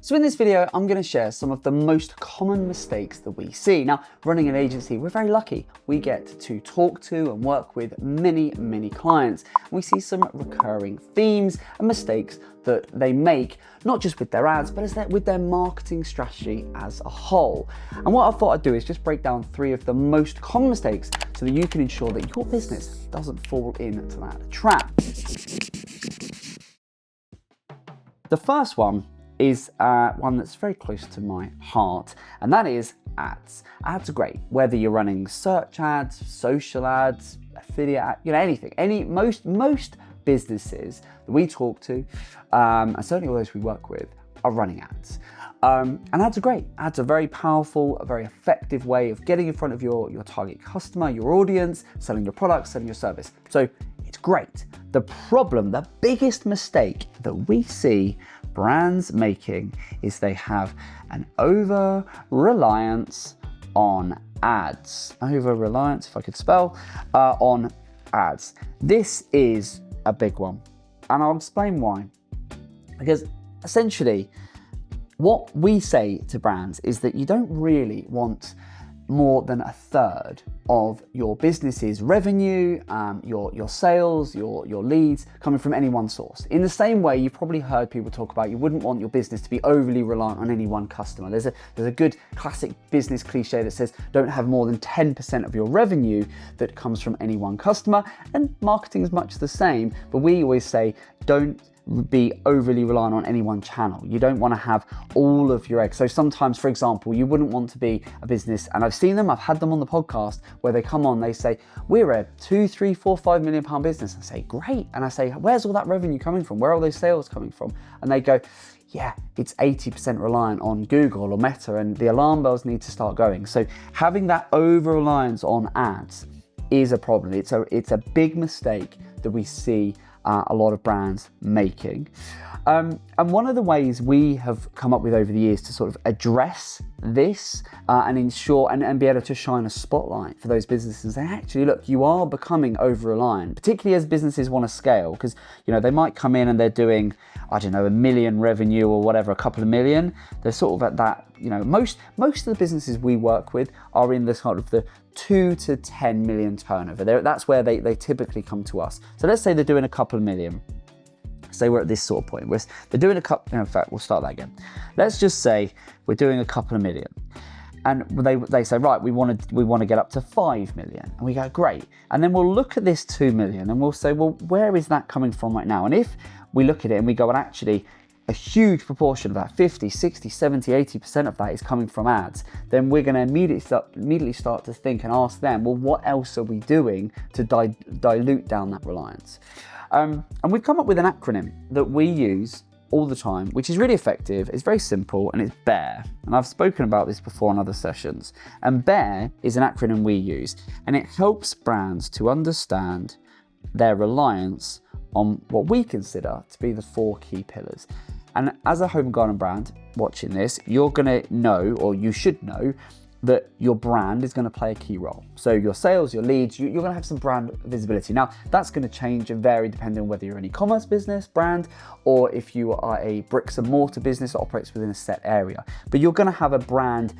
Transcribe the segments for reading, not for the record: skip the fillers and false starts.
So in this video, I'm going to share some of the most common mistakes that we see. Now, running an agency, we're very lucky. We get to talk to and work with many, many clients. We see some recurring themes and mistakes that they make, not just with their ads, but with their marketing strategy as a whole. And what I thought I'd do is just break down 3 of the most common mistakes so that you can ensure that your business doesn't fall into that trap. The first one is one that's very close to my heart, and that is ads. Ads are great, whether you're running search ads, social ads, affiliate ads, anything. Most businesses that we talk to, and certainly all those we work with, are running ads. And ads are great. Ads are very powerful, a very effective way of getting in front of your target customer, your audience, selling your product, selling your service. So it's great. The problem, the biggest mistake that we see brands making is they have an over-reliance on ads. Over-reliance, if I could spell, on ads. This is a big one, and I'll explain why. Because essentially, what we say to brands is that you don't really want more than a third of your business's revenue, your sales, your leads coming from any one source. In the same way, you've probably heard people talk about you wouldn't want your business to be overly reliant on any one customer. There's a good classic business cliche that says don't have more than 10% of your revenue that comes from any one customer, and marketing is much the same, but we always say don't be overly reliant on any one channel. You don't want to have all of your eggs. So sometimes, for example, you wouldn't want to be a business, and I've seen them, I've had them on the podcast, where they come on, they say, we're a 2, 3, 4, 5 million pound business. I say, great. And I say, where's all that revenue coming from? Where are all those sales coming from? And they go, yeah, it's 80% reliant on Google or Meta, and the alarm bells need to start going. So having that over-reliance on ads is a problem. It's a big mistake that we see a lot of brands making. And one of the ways we have come up with over the years to sort of address this and ensure and be able to shine a spotlight for those businesses, they actually, look, you are becoming over-reliant, particularly as businesses want to scale, because they might come in and they're doing, I don't know, 1 million revenue or whatever, a couple of million. They're sort of at that, most of the businesses we work with are in the sort of the 2 to 10 million turnover. That's where they typically come to us. So let's say they're doing a couple of million. Say we're at this sort of point. They're doing a couple, in fact, we'll start that again. Let's just say we're doing a couple of million. And they say, right, we want to get up to 5 million. And we go, great. And then we'll look at this 2 million and we'll say, well, where is that coming from right now? And if we look at it and we go, well, actually, a huge proportion of that, 50, 60, 70, 80% of that is coming from ads, then we're going to immediately start to think and ask them, well, what else are we doing to dilute down that reliance? And we've come up with an acronym that we use all the time, which is really effective. It's very simple, and it's BEAR. And I've spoken about this before on other sessions. And BEAR is an acronym we use, and it helps brands to understand their reliance on what we consider to be the 4 key pillars. And as a home and garden brand watching this, you're going to know, or you should know, that your brand is going to play a key role. So your sales, your leads, you're going to have some brand visibility. Now, that's going to change and vary depending on whether you're an e-commerce business, brand, or if you are a bricks and mortar business that operates within a set area. But you're going to have a brand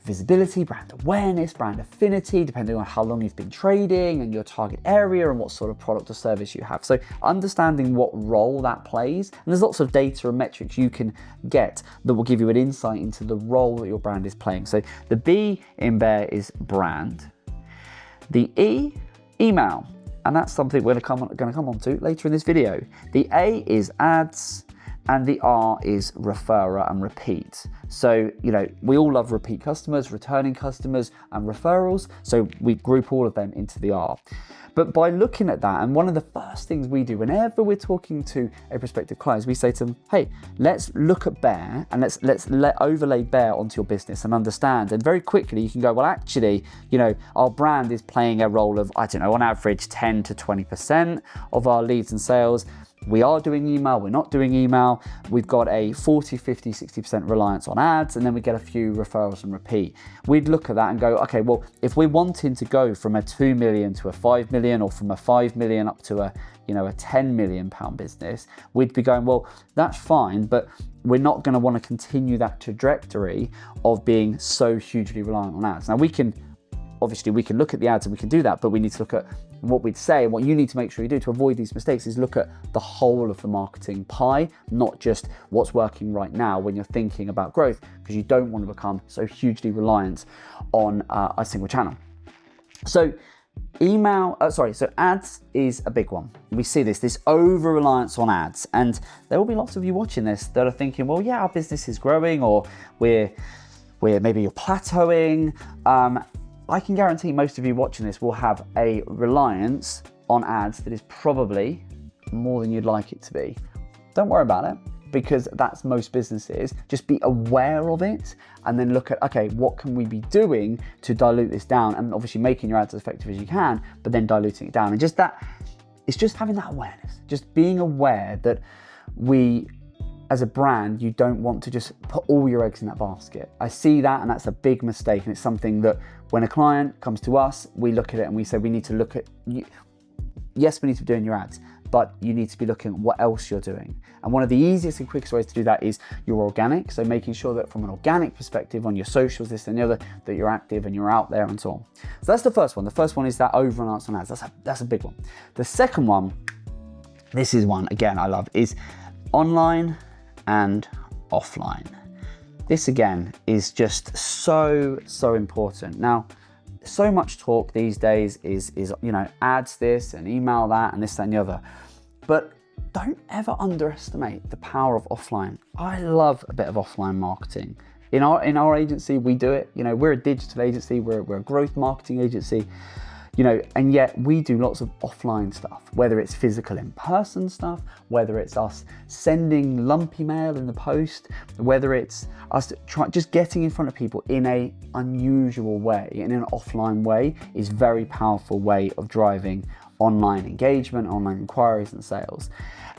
visibility, brand awareness, brand affinity, depending on how long you've been trading and your target area and what sort of product or service you have. So understanding what role that plays, and there's lots of data and metrics you can get that will give you an insight into the role that your brand is playing. So the B in BEAR is brand. The E, email, and that's something we're going to come on to later in this video. The A is ads. And the R is referrer and repeat. So, we all love repeat customers, returning customers, and referrals. So we group all of them into the R. But by looking at that, and one of the first things we do whenever we're talking to a prospective client is we say to them, hey, let's look at BEAR and let's overlay BEAR onto your business and understand. And very quickly you can go, well, actually, our brand is playing a role of, I don't know, on average 10 to 20% of our leads and sales. We are doing email, we're not doing email. We've got a 40, 50, 60% reliance on ads, and then we get a few referrals and repeat. We'd look at that and go, okay, well, if we're wanting to go from a 2 million to a 5 million, or from a 5 million up to a 10 million pound business, we'd be going, well, that's fine, but we're not going to want to continue that trajectory of being so hugely reliant on ads. Now we can look at the ads and we can do that, but we need to look at what we'd say, and what you need to make sure you do to avoid these mistakes is look at the whole of the marketing pie, not just what's working right now when you're thinking about growth, because you don't want to become so hugely reliant on a single channel. So ads is a big one. We see this over-reliance on ads, and there will be lots of you watching this that are thinking, well, yeah, our business is growing, or we're maybe you're plateauing. I can guarantee most of you watching this will have a reliance on ads that is probably more than you'd like it to be. Don't worry about it, because that's most businesses. Just be aware of it and then look at, okay, what can we be doing to dilute this down, and obviously making your ads as effective as you can, but then diluting it down. And just that, it's just having that awareness, just being aware that as a brand, you don't want to just put all your eggs in that basket. I see that, and that's a big mistake. And it's something that when a client comes to us, we look at it and we say, we need to look at, yes, we need to be doing your ads, but you need to be looking at what else you're doing. And one of the easiest and quickest ways to do that is your organic. So making sure that from an organic perspective on your socials, this and the other, that you're active and you're out there and so on. So that's the first one. The first one is that over-reliance on ads. That's a big one. The second one, this is one, again, I love, is online and offline. This again is just so important. Now, so much talk these days is ads this and email that and this, that and the other. But don't ever underestimate the power of offline. I love a bit of offline marketing. In our agency, we do it. We're a digital agency, we're a growth marketing agency. And yet we do lots of offline stuff, whether it's physical in-person stuff, whether it's us sending lumpy mail in the post, whether it's us just getting in front of people in a unusual way, in an offline way, is a very powerful way of driving online engagement, online inquiries and sales.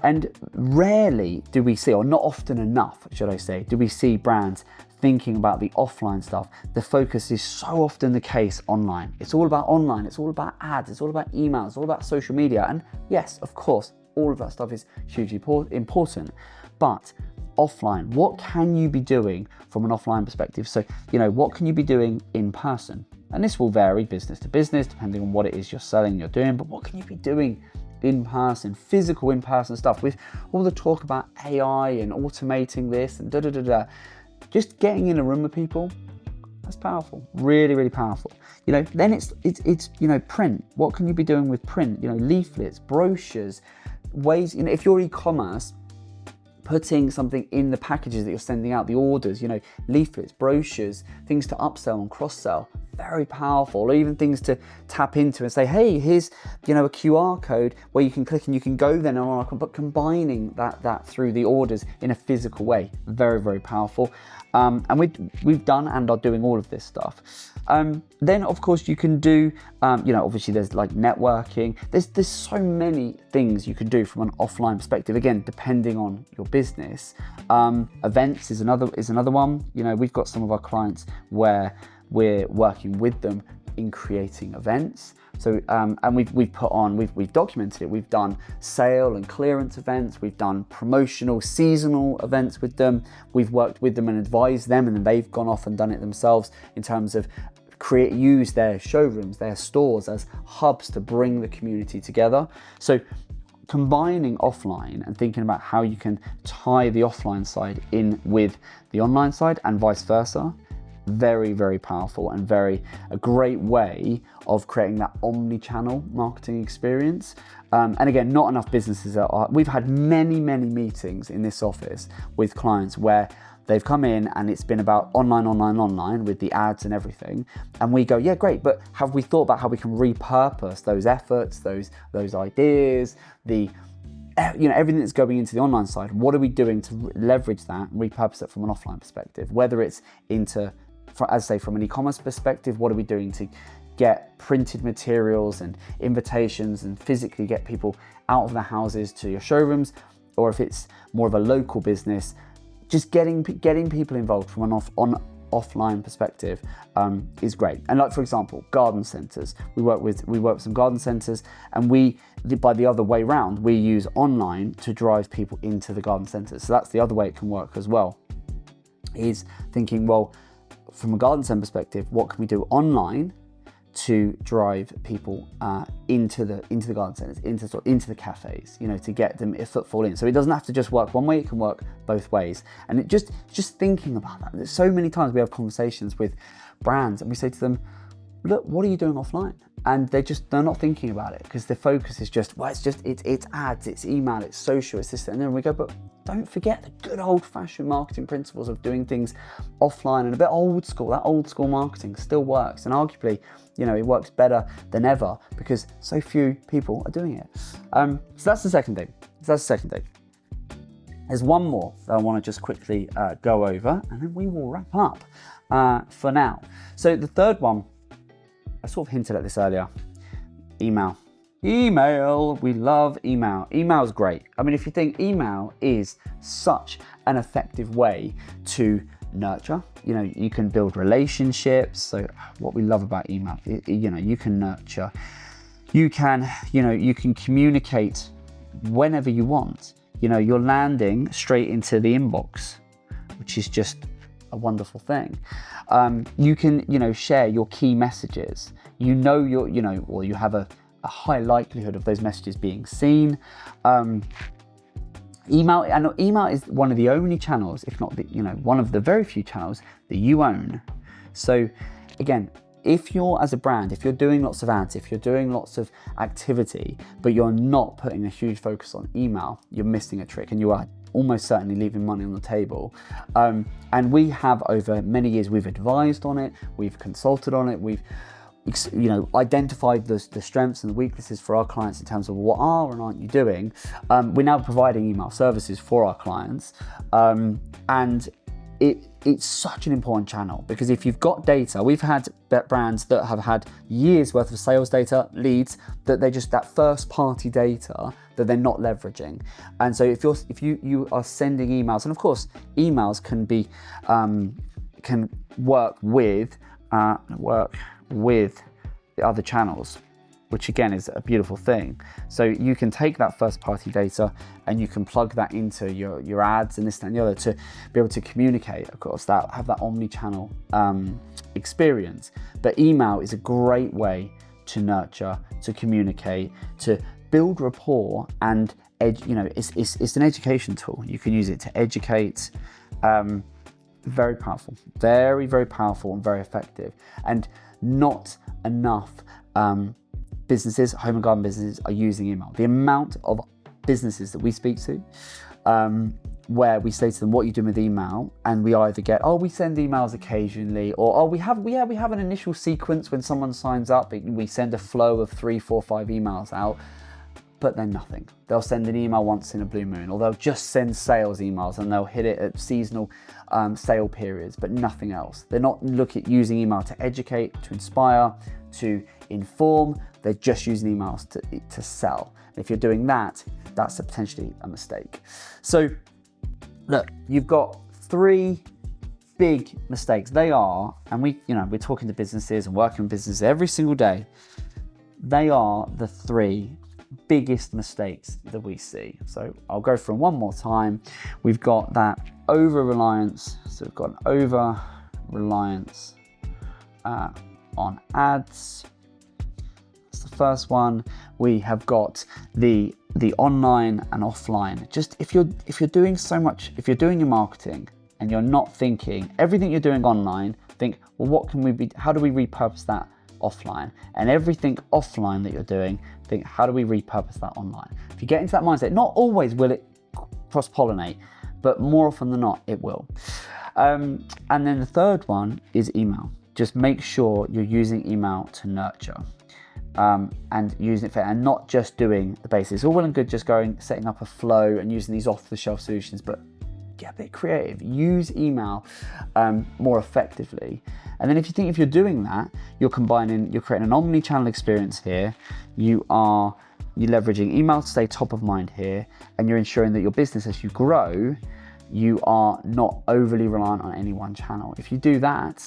And rarely do we see, or not often enough, should I say, do we see brands thinking about the offline stuff. The focus is so often the case online. It's all about online, it's all about ads, it's all about emails, it's all about social media. And yes, of course, all of that stuff is hugely important. But offline, what can you be doing from an offline perspective? So, what can you be doing in person? And this will vary business to business, depending on what it is you're selling, you're doing, but what can you be doing in person, physical in-person stuff, with all the talk about AI and automating this and just getting in a room with people, that's powerful, really, really powerful. Then it's print. What can you be doing with print? Leaflets, brochures, ways, if you're e-commerce, putting something in the packages that you're sending out, the orders, leaflets, brochures, things to upsell and cross-sell, very powerful. Or even things to tap into and say, hey, here's a QR code where you can click and you can go then on, but combining that through the orders in a physical way, very, very powerful. And we've done and are doing all of this stuff. Then of course you can do, obviously there's like networking. There's so many things you can do from an offline perspective. Again, depending on your business. Events is another one. We've got some of our clients where we're working with them in creating events. So, and we've documented it. We've done sale and clearance events. We've done promotional seasonal events with them. We've worked with them and advised them, and then they've gone off and done it themselves in terms of use their showrooms, their stores as hubs to bring the community together. So combining offline and thinking about how you can tie the offline side in with the online side and vice versa, very, very powerful and a great way of creating that omni-channel marketing experience. And again, not enough businesses we've had many meetings in this office with clients where they've come in and it's been about online with the ads and everything. And we go, yeah, great, but have we thought about how we can repurpose those efforts, those ideas, everything that's going into the online side? What are we doing to leverage that and repurpose it from an offline perspective? Whether it's from an e-commerce perspective, what are we doing to get printed materials and invitations and physically get people out of their houses to your showrooms? Or if it's more of a local business, just getting people involved from offline perspective is great. And like, for example, garden centers. We work with some garden centers, and by the other way round, we use online to drive people into the garden centers. So that's the other way it can work as well, is thinking, well, from a garden center perspective, what can we do online to drive people into the garden centers, into the cafes, to get them a footfall in. So it doesn't have to just work one way; it can work both ways. And it just thinking about that. There's so many times we have conversations with brands, and we say to them, "Look, what are you doing offline?" And they're not thinking about it, because the focus is just, well, it's ads, it's email, it's social, it's this, and then we go, but don't forget the good old-fashioned marketing principles of doing things offline, and a bit old school. That old school marketing still works, and arguably, it works better than ever because so few people are doing it. So that's the second thing. There's one more that I want to just quickly go over, and then we will wrap up for now. So the third one, I sort of hinted at this earlier, email. Email, we love email. Email is great. I mean, if you think, email is such an effective way to nurture. You can build relationships. So what we love about email, you can nurture. You can communicate whenever you want. You're landing straight into the inbox, which is just a wonderful thing. You can, share your key messages. You have a high likelihood of those messages being seen. Email is one of the only channels, if not one of the very few channels that you own. So again, if you're, as a brand, if you're doing lots of ads, if you're doing lots of activity, but you're not putting a huge focus on email, you're missing a trick, and you are almost certainly leaving money on the table. And we have, over many years, we've advised on it, we've consulted on it, we've identified the strengths and the weaknesses for our clients in terms of what are and aren't you doing. We're now providing email services for our clients, and it's such an important channel, because if you've got data, we've had brands that have had years worth of sales data, leads, that first party data that they're not leveraging. And so if you are sending emails, and of course emails can work with the other channels, which again is a beautiful thing. So you can take that first party data and you can plug that into your ads and this, that, and the other, to be able to communicate, of course, have that omni-channel experience. But email is a great way to nurture, to communicate, to build rapport, and it's an education tool. You can use it to educate. Very powerful, very, very powerful, and very effective. And not enough businesses, home and garden businesses, are using email. The amount of businesses that we speak to, where we say to them, what are you doing with email? And we either get, we send emails occasionally, or we have an initial sequence when someone signs up, we send a flow of 3, 4, 5 emails out, but then nothing. They'll send an email once in a blue moon, or they'll just send sales emails and they'll hit it at seasonal sale periods, but nothing else. They're not using email to educate, to inspire, to inform. They're just using emails to sell. And if you're doing that, that's potentially a mistake. So look, you've got 3 big mistakes. They are, and we're talking to businesses and working with businesses every single day. They are the 3 biggest mistakes that we see. So I'll go through them one more time. We've got that over-reliance. So we've got an over-reliance on ads. That's the first one. We have got the online and offline. Just if you're doing so much, if you're doing your marketing and you're not thinking everything you're doing online, think, well, how do we repurpose that offline? And everything offline that you're doing, think, how do we repurpose that online? If you get into that mindset, not always will it cross-pollinate, but more often than not, it will. And then the third one is email. Just make sure you're using email to nurture, and using it for, and not just doing the basics. It's all well and good just setting up a flow and using these off-the-shelf solutions, but get a bit creative. Use email more effectively. And then if you're doing that, you're creating an omni-channel experience here. You're leveraging email to stay top of mind here, and you're ensuring that your business, as you grow, you are not overly reliant on any one channel. If you do that,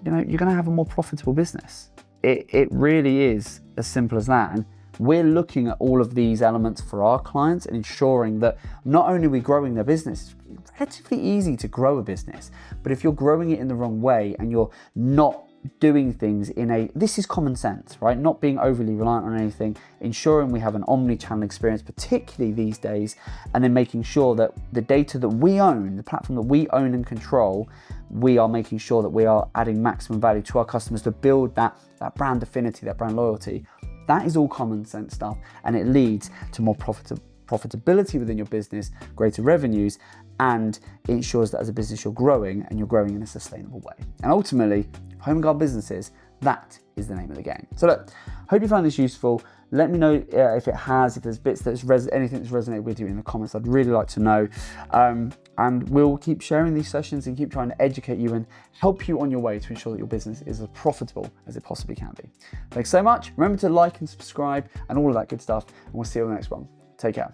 you're going to have a more profitable business. It really is as simple as that. And we're looking at all of these elements for our clients and ensuring that not only are we growing their business, it's relatively easy to grow a business, but if you're growing it in the wrong way and you're not doing things this is common sense, right? Not being overly reliant on anything, ensuring we have an omni-channel experience, particularly these days, and then making sure that the data that we own, the platform that we own and control, we are making sure that we are adding maximum value to our customers to build that brand affinity, that brand loyalty. That is all common sense stuff, and it leads to more profitability within your business, greater revenues, and it ensures that as a business you're growing, and you're growing in a sustainable way. And ultimately, home and garden businesses, that is the name of the game. So look, hope you found this useful. Let me know if it has, if there's bits anything that's resonated with you in the comments. I'd really like to know. And we'll keep sharing these sessions and keep trying to educate you and help you on your way to ensure that your business is as profitable as it possibly can be. Thanks so much. Remember to like and subscribe and all of that good stuff. And we'll see you on the next one. Take care.